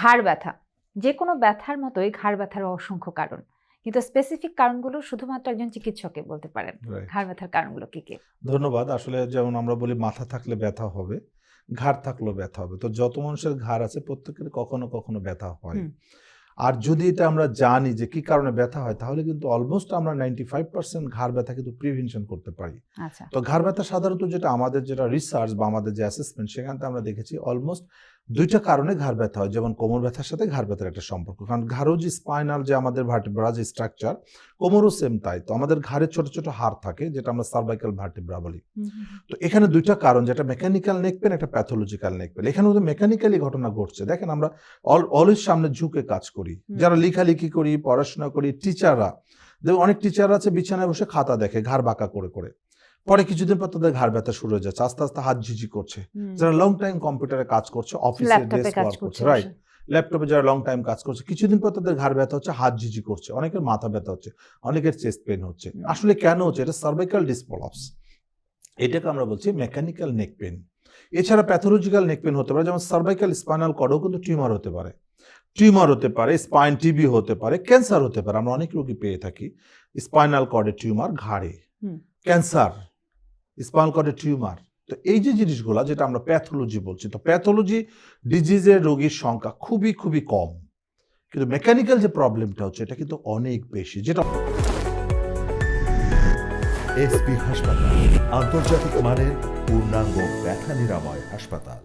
ঘাড় ব্যথা, যে কোনো ব্যথার মতোই ঘাড় ব্যথার অসংখ্য কারণ, কিন্তু স্পেসিফিক কারণগুলো শুধুমাত্র একজন চিকিৎসকই বলতে পারেন। রাইট। ঘাড় ব্যথার কারণগুলো কি কি? ধন্যবাদ। আসলে যেমন আমরা বলি মাথা থাকলে ব্যথা হবে, ঘাড় থাকলেও ব্যথা হবে। তো যত মানুষের ঘাড় আছে প্রত্যেকের কখনো কখনো ব্যথা হয়। হুম। আর যদি এটা আমরা জানি যে কি কারণে ব্যথা হয়, তাহলে কিন্তু অলমোস্ট আমরা 95% ঘাড় ব্যথা কিন্তু প্রিভেনশন করতে পারি। আচ্ছা। তো ঘাড় ব্যথা সাধারণত আমাদের যেটা রিসার্চ বা আমাদের যে অ্যাসেসমেন্ট, সেখান থেকে আমরা দেখেছি অলমোস্ট ২ টা কারণে ঘাড় ব্যথা হয়। যেমন কোমর ব্যথার সাথে ঘাড় ব্যথার একটা সম্পর্ক। কারণ ঘাড়ও যে স্পাইনাল যে আমাদের ভার্টেব্রা যে স্ট্রাকচার, কোমরও সেম তাই। তো আমাদের ঘাড়ে ছোট, ছোট হাড় থাকে যেটা আমরা সার্ভাইকাল ভার্টেব্রা বলি। হুম, হুম, হুম। তো এখানে ২ টা কারণ, যেটা মেকানিক্যাল নেক পেইন, একটা প্যাথোলজিক্যাল নেক পেইন। এখানে কিন্তু মেকানিক্যালি ঘটনা ঘটছে। দেখেন আমরা অলওয়েজ সামনে ঝুঁকে কাজ করি। হুম। যারা লেখালেখি করি, পড়াশোনা করি, টিচাররা, দেখবেন অনেক টিচার আছে বিছানায় বসে খাতা দেখে ঘাড় বাঁকা করে, করে। পরে কিছুদিন পর তাদের ঘাড় ব্যথা শুরু হয়ে যাচ্ছে। আস্তে, আস্তে হাত ঝিঁঝি করছে। হুম। যারা লং টাইম কম্পিউটারে কাজ করছে, অফিসে ল্যাপটপে ডেস্ক কাজ ওয়ার্ক করছে, করছে রাইট? বসে। ল্যাপটপে যারা লং টাইম কাজ করছে, কিছুদিন পর তাদের ঘাড় ব্যথা হচ্ছে, হাত ঝিঁঝি করছে, অনেকের মাথা ব্যথা হচ্ছে, অনেকের চেস্ট পেইন হচ্ছে। হুম। আসলে কেন হচ্ছে? এটা সার্ভাইকাল ডিসপ্রলাপস। এটাকে আমরা বলছি মেকানিক্যাল নেক পেইন। এছাড়া প্যাথোলজিক্যাল নেক পেইন হতে পারে, যেমন সার্ভাইকাল স্পাইনাল কর্ডেও কিন্তু টিউমার হতে পারে। টিউমার হতে পারে, স্পাইন টিবি হতে পারে, ক্যান্সার হতে পারে। আমরা অনেক রোগী পেয়ে থাকি স্পাইনাল কর্ডের টিউমার ঘাড়ে, হুম। ক্যান্সার, স্পাইনাল কর্ডের টিউমার। তো এই যে জিনিসগুলা, যেটা আমরা প্যাথোলজি বলছি, তো প্যাথোলজি ডিজিজের রোগীর সংখ্যা খুবই, খুবই কম। কিন্তু মেকানিক্যাল যে প্রবলেমটা হচ্ছে, এটা কিন্তু অনেক বেশি, যেটা এসপি হাসপাতাল, আন্তর্জাতিক মানের পূর্ণাঙ্গ ব্যথা নিরাময় হাসপাতাল।